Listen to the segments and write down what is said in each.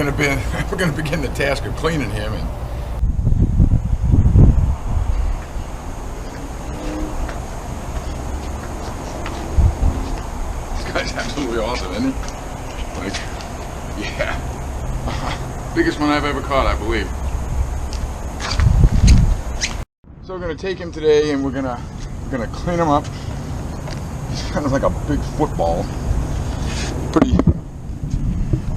gonna begin the task of cleaning him. And this guy's absolutely awesome, isn't he? Like, yeah, biggest one I've ever caught, I believe. So we're gonna take him today, and we're gonna clean him up. He's kind of like a big football.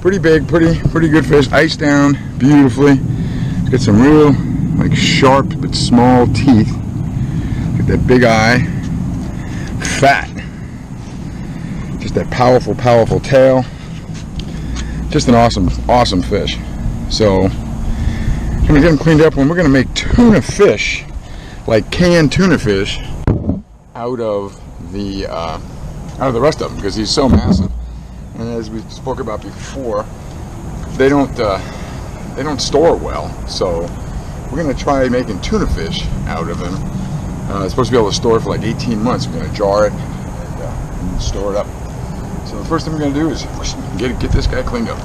Pretty big, pretty good fish. Iced down beautifully. He's got some real, like, sharp but small teeth. Got that big eye. Fat. Just that powerful tail. Just an awesome fish. So I'm gonna get him cleaned up, and we're gonna make tuna fish, like canned tuna fish, out of the rest of them, because he's so massive. And as we spoke about before, they don't store well. So we're gonna try making tuna fish out of them. It's supposed to be able to store it for like 18 months. We're gonna jar it and store it up. So the first thing we're gonna do is get this guy cleaned up.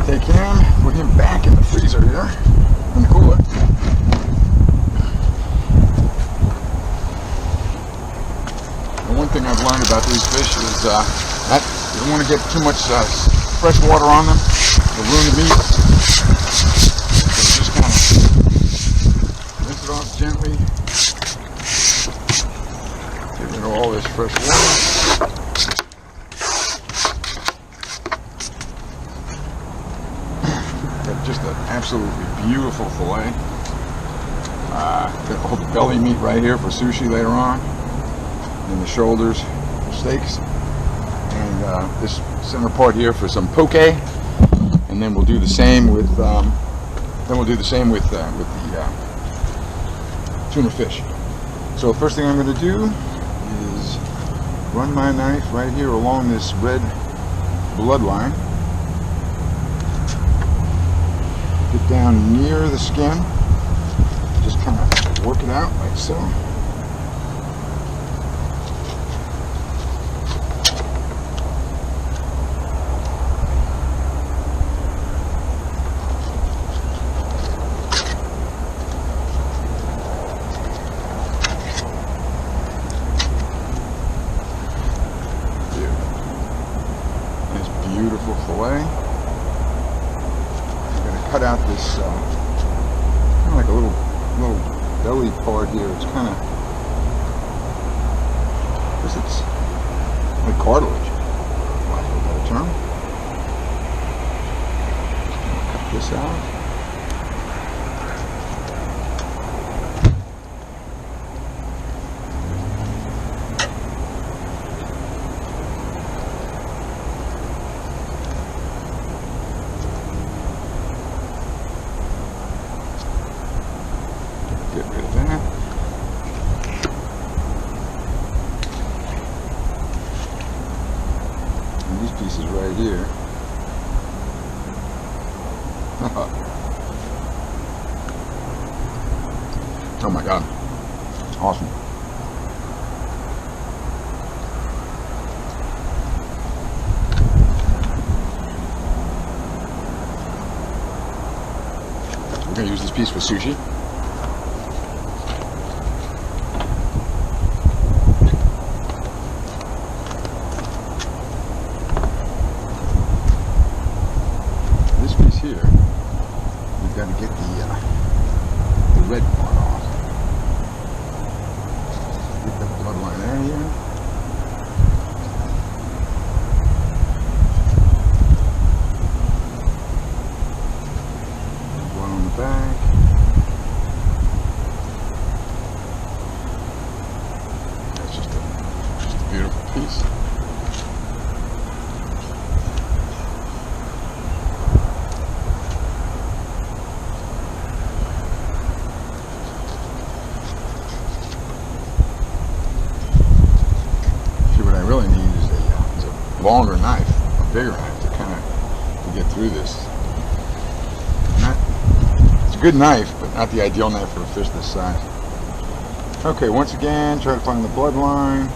Take him, put him back in the freezer here, in the cooler. And one thing I've learned about these fish is that you don't want to get too much fresh water on them. It'll ruin the meat. So just kind of rinse it off gently. Get rid of all this fresh water. Just an absolutely beautiful fillet. Got all the belly meat right here for sushi later on, and the shoulders for steaks, and this center part here for some poke. And then we'll do the same with the tuna fish. So the first thing I'm going to do is run my knife right here along this red bloodline. Get down near the skin, just kind of work it out like so. Nice, beautiful fillet. Cut out this kind of like a little belly part here. It's kind of, I guess it's like cartilage, for lack of a better term. Cut this out. pieces right here. Oh my God, awesome. We're gonna use this piece for sushi. This piece here, we've got to get the red part off. Get the bloodline out of here. One on the back. That's just a beautiful piece. Really need is a longer knife, a bigger knife to get through this. It's a good knife, but not the ideal knife for a fish this size. Okay, once again, try to find the bloodline.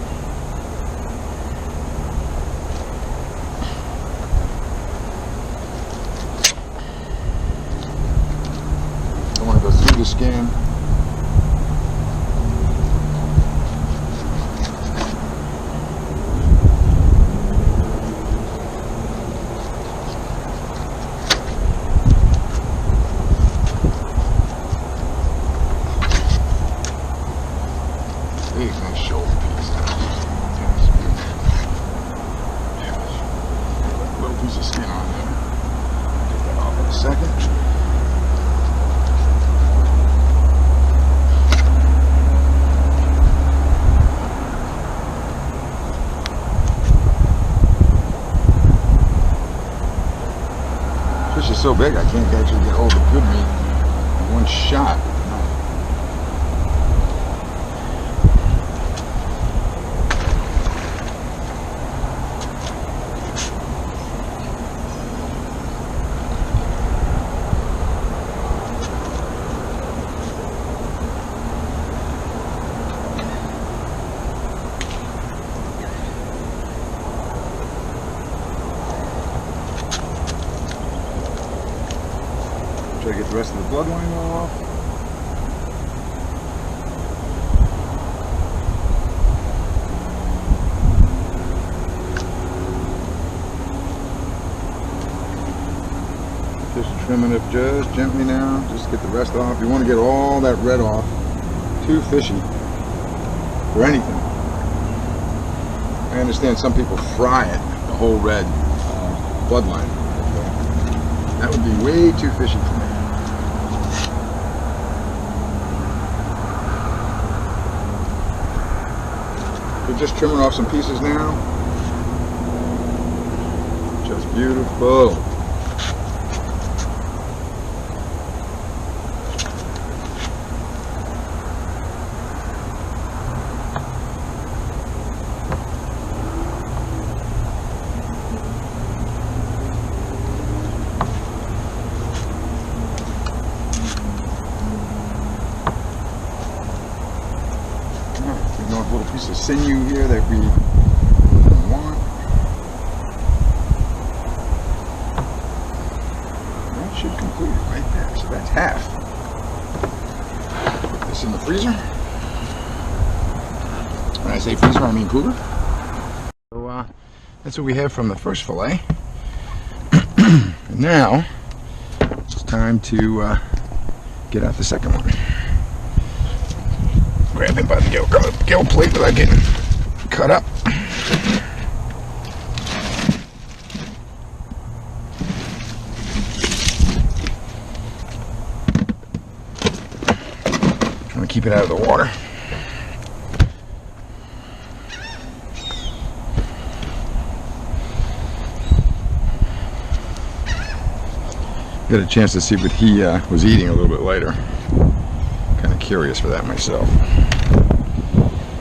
Don't want to go through the skin. Big, nice shoulder piece. Little piece of skin on there. Take that off in a second. Fish is so big I can't actually get all the good meat in one shot. Try to get the rest of the bloodline off. Just trimming it just gently now, just get the rest off. You want to get all that red off. Too fishy for anything. I understand some people fry it, the whole red bloodline. That would be way too fishy for me. We're just trimming off some pieces now. Just beautiful. A little piece of sinew here that we want. That should complete it right there. So that's half. Put this in the freezer. When I say freezer, I mean cooler. So that's what we have from the first fillet. And now it's time to get out the second one. Grab him by the gill plate without getting cut up. Trying to keep it out of the water. Got a chance to see what he was eating a little bit later. Kind of curious for that myself.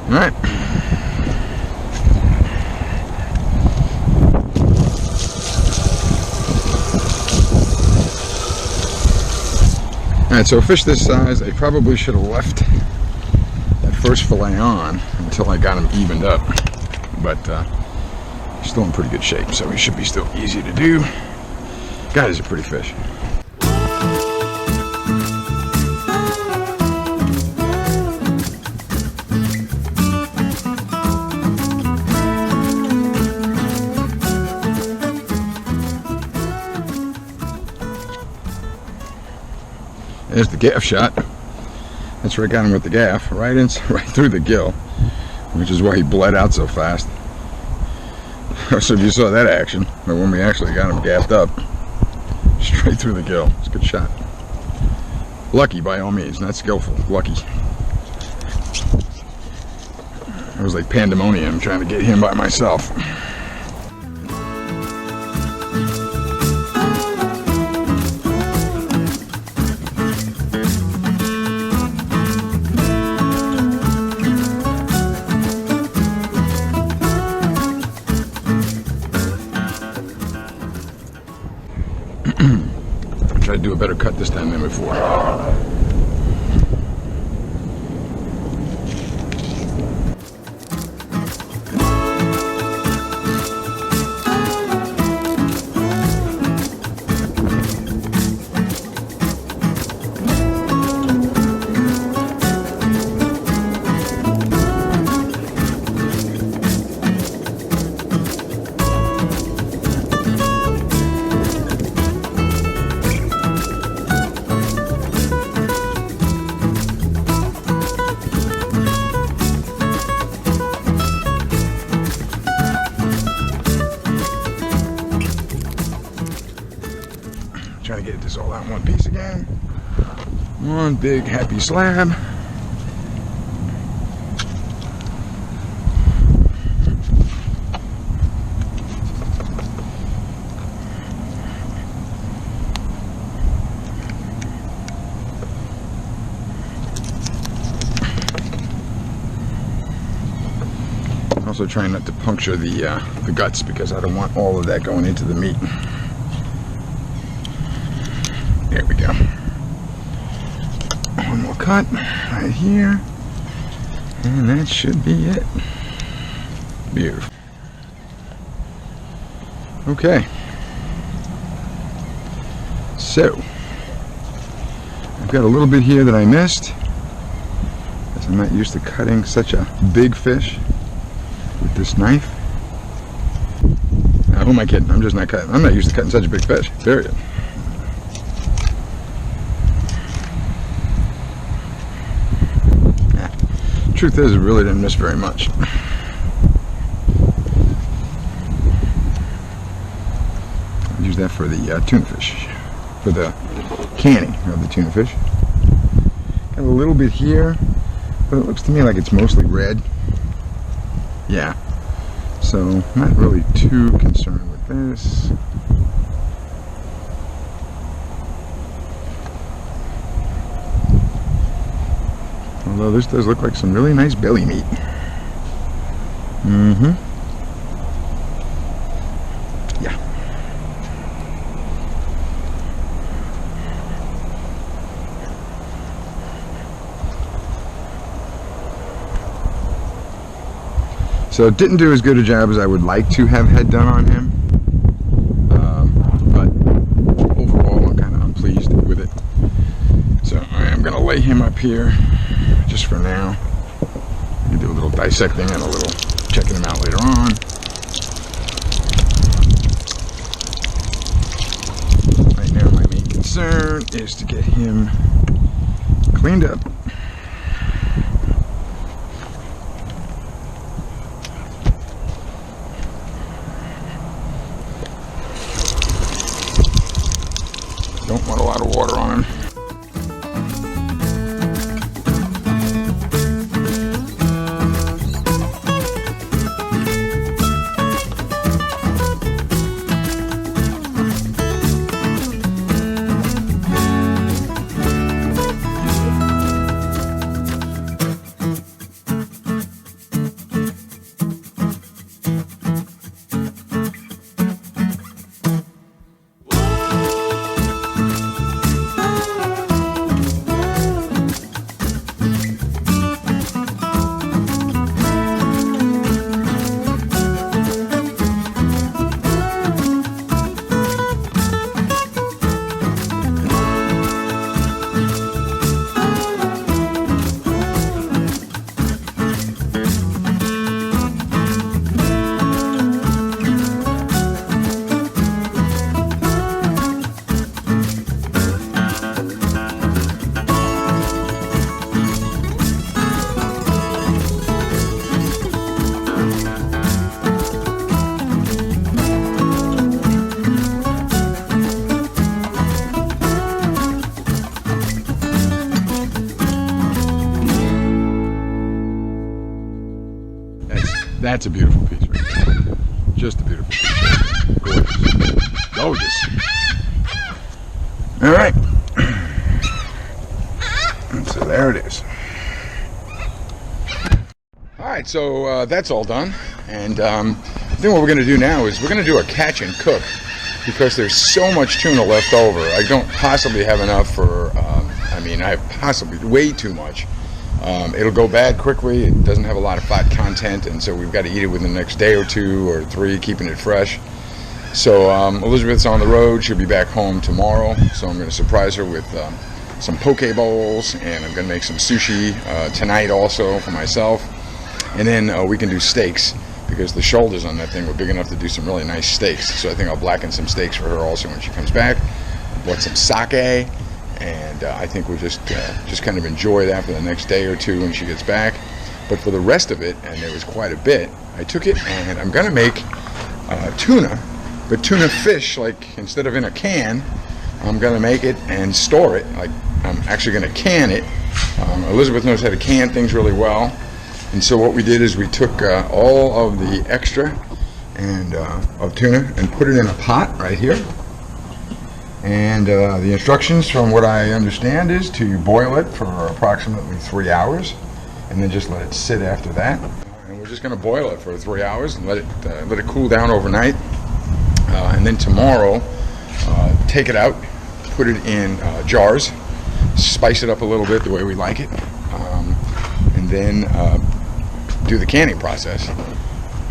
All right. Alright, so a fish this size, I probably should have left that first fillet on until I got him evened up. But he's still in pretty good shape, so he should be still easy to do. God, he's a pretty fish. There's the gaff shot. That's where I got him with the gaff, right through the gill, which is why he bled out so fast. So if you saw that action, but when we actually got him gaffed up, straight through the gill. It's a good shot. Lucky by all means, not skillful. Lucky. It was like pandemonium trying to get him by myself. Try to do a better cut this time than before. Trying to get this all out in one piece again. One big happy slab. Also trying not to puncture the guts because I don't want all of that going into the meat. There we go. One more cut right here. And that should be it. Beautiful. Okay. So, I've got a little bit here that I missed, because I'm not used to cutting such a big fish with this knife. Now, who am I kidding? I'm just not cutting. I'm not used to cutting such a big fish, period. Truth is, it really didn't miss very much. Use that for the tuna fish, for the canning of the tuna fish. Got a little bit here, but it looks to me like it's mostly red. Yeah, so not really too concerned with this. Although this does look like some really nice belly meat. Yeah. So it didn't do as good a job as I would like to have had done on him. But overall, I'm kind of unpleased with it. So I am going to lay him up here just for now. You do a little dissecting and a little checking him out later on. Right now my main concern is to get him cleaned up. Don't want a lot of water on him. That's a beautiful piece right there. Just a beautiful piece. Gorgeous. Gorgeous. All right. And so there it is. All right, so that's all done. And I think what we're going to do now is we're going to do a catch and cook, because there's so much tuna left over. I don't possibly have enough for, I have possibly way too much. It'll go bad quickly. It doesn't have a lot of fat content, and so we've got to eat it within the next day or 2 or 3, keeping it fresh. So Elizabeth's on the road. She'll be back home tomorrow, so I'm going to surprise her with some poke bowls, and I'm going to make some sushi tonight also for myself. And then we can do steaks, because the shoulders on that thing were big enough to do some really nice steaks. So I think I'll blacken some steaks for her also when she comes back. I bought some sake, and I think we'll just kind of enjoy that for the next day or 2 when she gets back. But for the rest of it, and there was quite a bit, I took it and I'm going to make tuna, but tuna fish, like instead of in a can, I'm going to make it and store it. Like I'm actually going to can it. Elizabeth knows how to can things really well. And so what we did is we took all of the extra and of tuna and put it in a pot right here. And the instructions, from what I understand, is to boil it for approximately 3 hours, and then just let it sit after that. And we're just going to boil it for 3 hours and let it cool down overnight. And then tomorrow, take it out, put it in jars, spice it up a little bit the way we like it, and then do the canning process.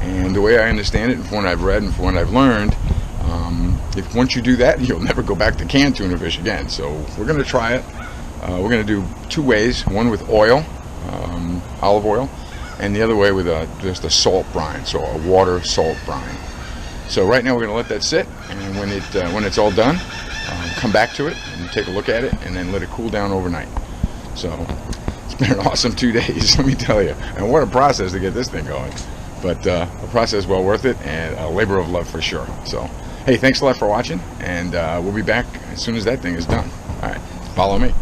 And the way I understand it, and from what I've read and from what I've learned, if once you do that, you'll never go back to canned tuna fish again. So we're going to try it. We're going to do 2 ways, one with oil, olive oil, and the other way with just a salt brine, so a water salt brine. So right now we're going to let that sit, and when it's all done, come back to it and take a look at it, and then let it cool down overnight. So it's been an awesome 2 days, let me tell you. And what a process to get this thing going. But a process well worth it, and a labor of love for sure. So hey, thanks a lot for watching, and we'll be back as soon as that thing is done. All right, follow me.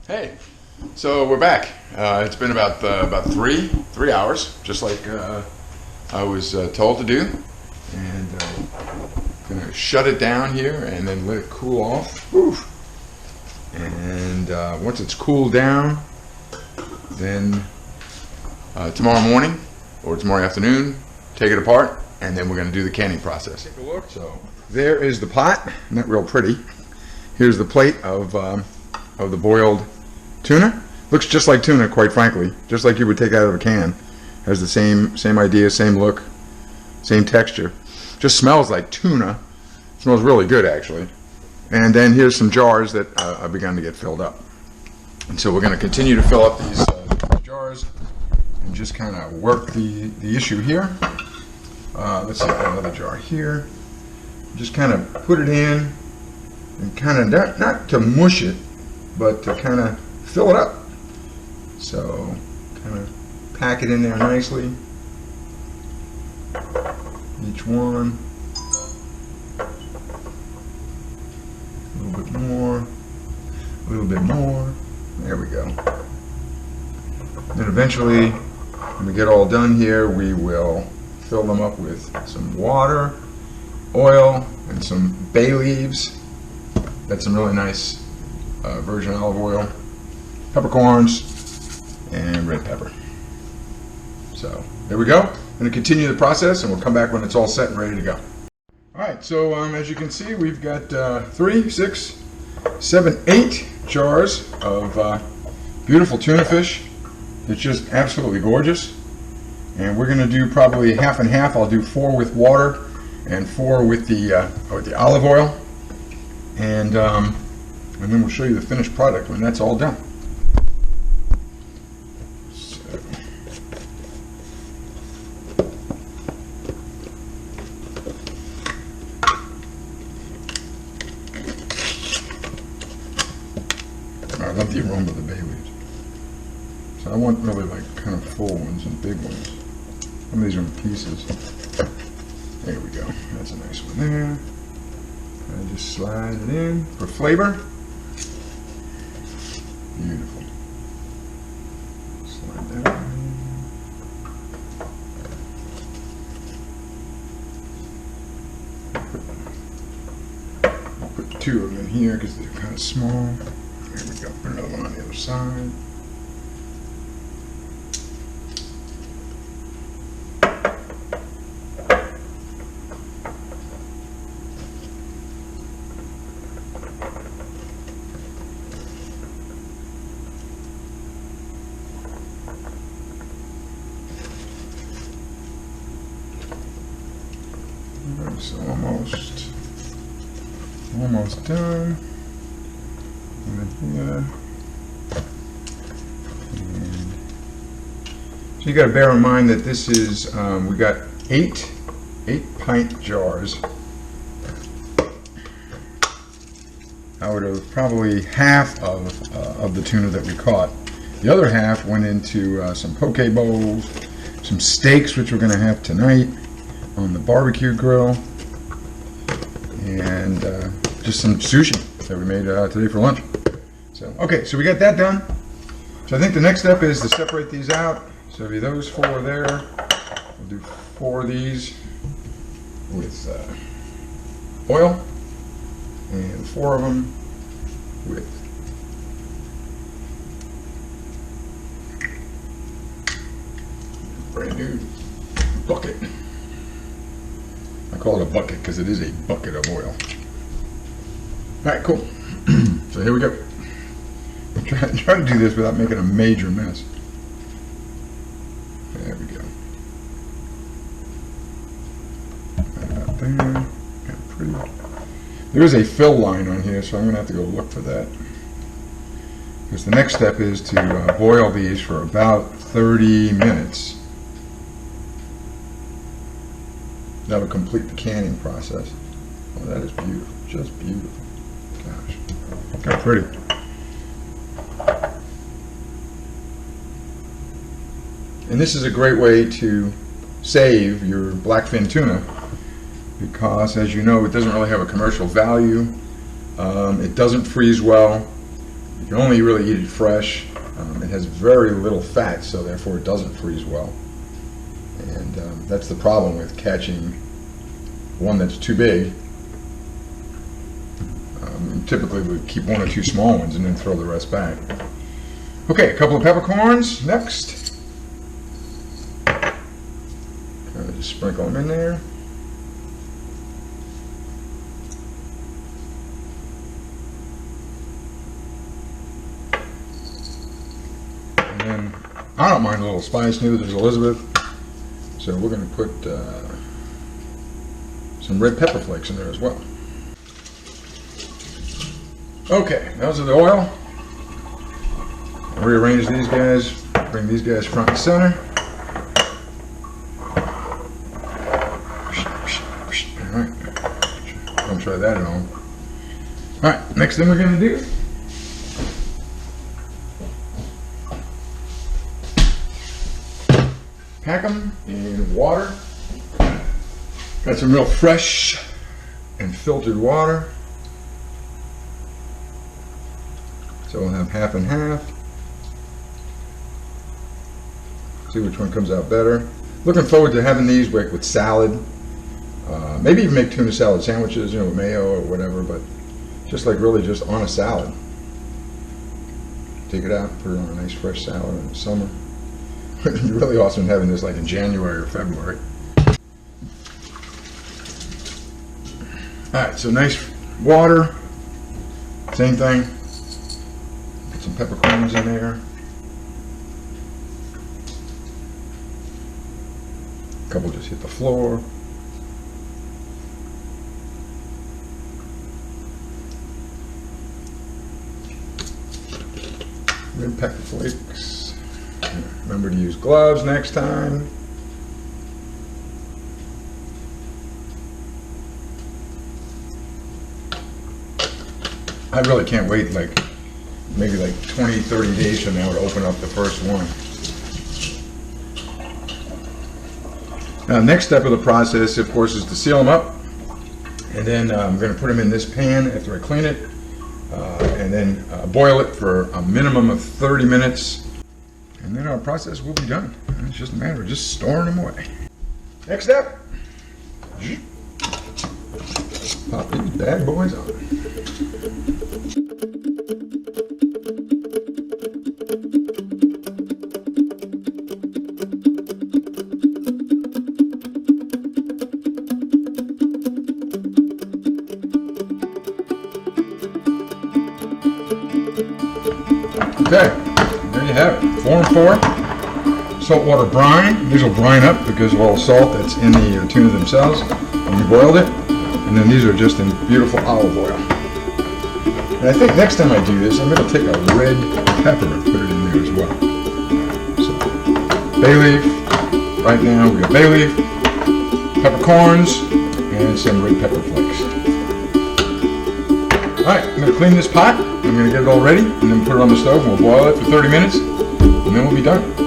Hey, so we're back. It's been about 3 hours, just like I was told to do. And gonna shut it down here and then let it cool off. Oof. And once it's cooled down, then tomorrow morning or tomorrow afternoon, take it apart, and then we're going to do the canning process. Take a look. So there is the pot, not real pretty. Here's the plate of the boiled tuna. Looks just like tuna, quite frankly, just like you would take out of a can. Has the same idea, same look, same texture. Just smells like tuna. Smells really good, actually. And then here's some jars that I've begun to get filled up. And so we're going to continue to fill up these jars and just kind of work the issue here. Let's see, another jar here. Just kind of put it in and kind of not to mush it, but to kind of fill it up. So kind of pack it in there nicely. Each one. A little bit more. A little bit more. There we go. Then eventually, when we get all done here, we will fill them up with some water, oil, and some bay leaves. That's some really nice virgin olive oil, peppercorns, and red pepper. So there we go. I'm going to continue the process, and we'll come back when it's all set and ready to go. All right, so as you can see, we've got 3, 6, 7, 8 jars of beautiful tuna fish. It's just absolutely gorgeous. And we're going to do probably half and half. I'll do 4 with water and 4 with the olive oil. And then we'll show you the finished product when that's all done. I love the aroma of the bay leaves. So I want really like kind of full ones and big ones. Some of these are in pieces. There we go. That's a nice one there. I just slide it in for flavor. Beautiful. Slide that in. two of them in here because they're kind of small. There we go. Put another one on the other side. So almost done. Here. And so you got to bear in mind that this is we got eight pint jars. Out of probably half of the tuna that we caught. The other half went into some poke bowls, some steaks which we're going to have tonight on the barbecue grill, and just some sushi that we made today for lunch. So, okay, so we got that done. So I think the next step is to separate these out. So it'll be those four there. We'll do 4 of these with oil, and 4 of them with brand new bucket. I call it a bucket because it is a bucket of oil. All right, cool. So here we go. Try to do this without making a major mess. There we go. Right there. Kind of pretty. There is a fill line on here, so I'm going to have to go look for that. Because the next step is to boil these for about 30 minutes. That'll complete the canning process. Oh, that is beautiful. Just beautiful. Gosh. Kind of pretty. And this is a great way to save your black fin tuna because, as you know, it doesn't really have a commercial value. It doesn't freeze well. You can only really eat it fresh. It has very little fat, so therefore it doesn't freeze well. And that's the problem with catching one that's too big. Typically we keep 1 or 2 small ones and then throw the rest back. Okay, a couple of peppercorns next. Kind of just sprinkle them in there. And then, I don't mind a little spice, neither does Elizabeth. So we're going to put some red pepper flakes in there as well. Okay, those are the oil. Rearrange these guys, bring these guys front and center. Alright, don't try that at home. Alright, next thing we're going to do pack them in water. Got some real fresh and filtered water. So we'll have half and half. See which one comes out better. Looking forward to having these with salad. Maybe even make tuna salad sandwiches, you know, with mayo or whatever, but just like really just on a salad. Take it out, put it on a nice fresh salad in the summer. It'd be really awesome having this like in January or February. Alright, so nice water. Same thing. Put some peppercorns in there. A couple just hit the floor. Red pepper flakes. Remember to use gloves next time. I really can't wait maybe 20, 30 days from now to open up the first one. Now, next step of the process, of course, is to seal them up. And then I'm going to put them in this pan after I clean it. And then boil it for a minimum of 30 minutes. And then our process will be done. It's just a matter of just storing them away. Next step. Pop these bad boys on. Okay, there you have it. 4 and 4. Saltwater brine. These will brine up because of all the salt that's in the tuna themselves when you boiled it. And then these are just in beautiful olive oil. And I think next time I do this, I'm going to take a red pepper and put it in there as well. So, bay leaf. Right now we got bay leaf, peppercorns, and some red pepper flakes. Alright, I'm going to clean this pot. I'm going to get it all ready and then put it on the stove and we'll boil it for 30 minutes and then we'll be done.